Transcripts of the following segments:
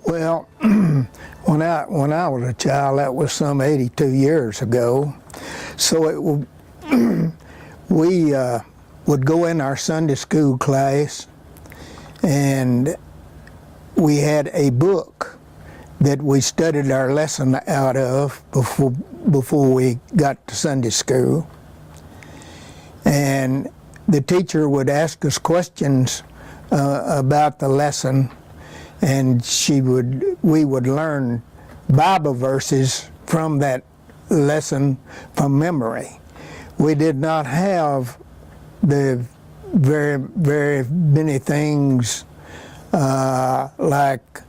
Well, when I was a child, that was some 82 years ago. So we would go in our Sunday school class, and we had a book that we studied our lesson out of before we got to Sunday school. And the teacher would ask us questions about the lesson, and we would learn Bible verses from that lesson from memory. We did not have the very many things like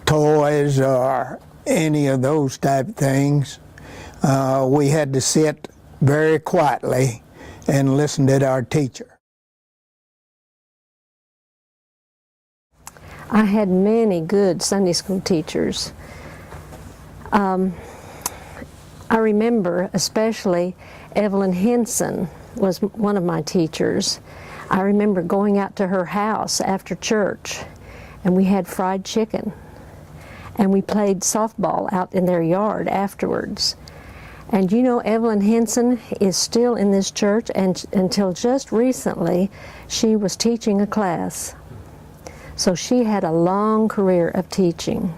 toys or any of those type of things. We had to sit very quietly and listen to our teacher. I had many good Sunday school teachers. I remember especially Evelyn Henson was one of my teachers. I remember going out to her house after church, and we had fried chicken, and we played softball out in their yard afterwards. And you know, Evelyn Henson is still in this church, and until just recently she was teaching a class. So she had a long career of teaching.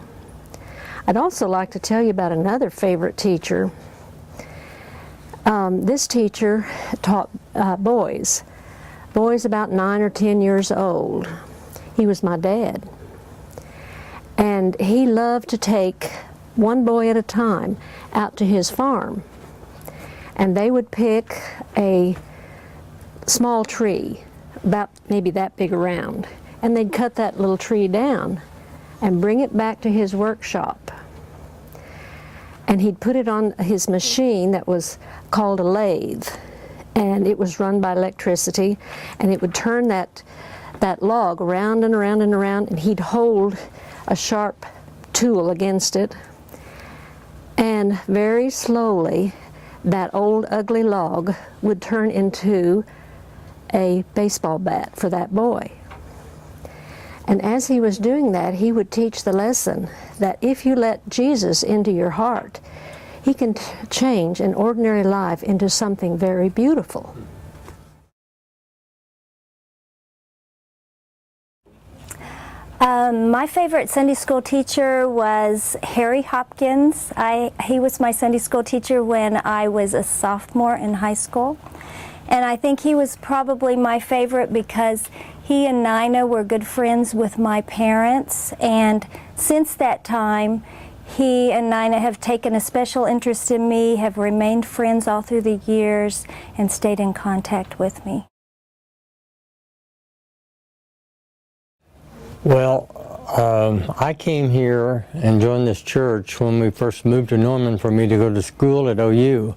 I'd also like to tell you about another favorite teacher. This teacher taught boys about 9 or 10 years old. He was my dad. And he loved to take one boy at a time out to his farm. And they would pick a small tree, about maybe that big around, and they'd cut that little tree down and bring it back to his workshop. And he'd put it on his machine that was called a lathe, and it was run by electricity, and it would turn that log around and around and around, and he'd hold a sharp tool against it, and very slowly that old ugly log would turn into a baseball bat for that boy. And as he was doing that, he would teach the lesson that if you let Jesus into your heart, he can change an ordinary life into something very beautiful. My favorite Sunday school teacher was Harry Hopkins. He was my Sunday school teacher when I was a sophomore in high school. And I think he was probably my favorite because he and Nina were good friends with my parents, and since that time he and Nina have taken a special interest in me, have remained friends all through the years, and stayed in contact with me. Well, I came here and joined this church when we first moved to Norman for me to go to school at OU.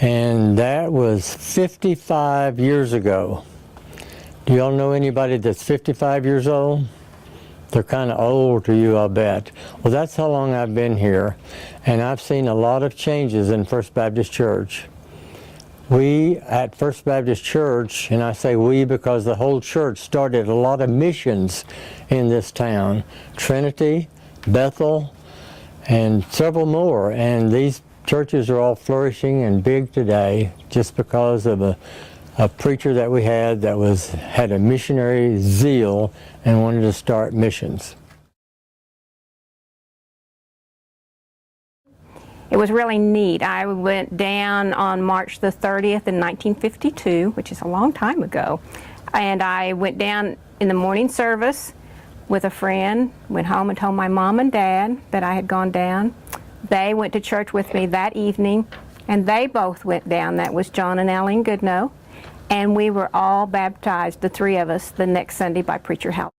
And that was 55 years ago. Do y'all know anybody that's 55 years old? They're kind of old to you, I'll bet. Well, that's how long I've been here, and I've seen a lot of changes in First Baptist Church. We at First Baptist Church, and I say we because the whole church started a lot of missions in this town. Trinity, Bethel, and several more, and these churches are all flourishing and big today just because of a preacher that we had that had a missionary zeal and wanted to start missions. It was really neat. I went down on March the 30th in 1952, which is a long time ago, and I went down in the morning service with a friend, went home and told my mom and dad that I had gone down. They went to church with me that evening, and they both went down. That was John and Eileen Goodnow. And we were all baptized, the three of us, the next Sunday by Preacher Howell.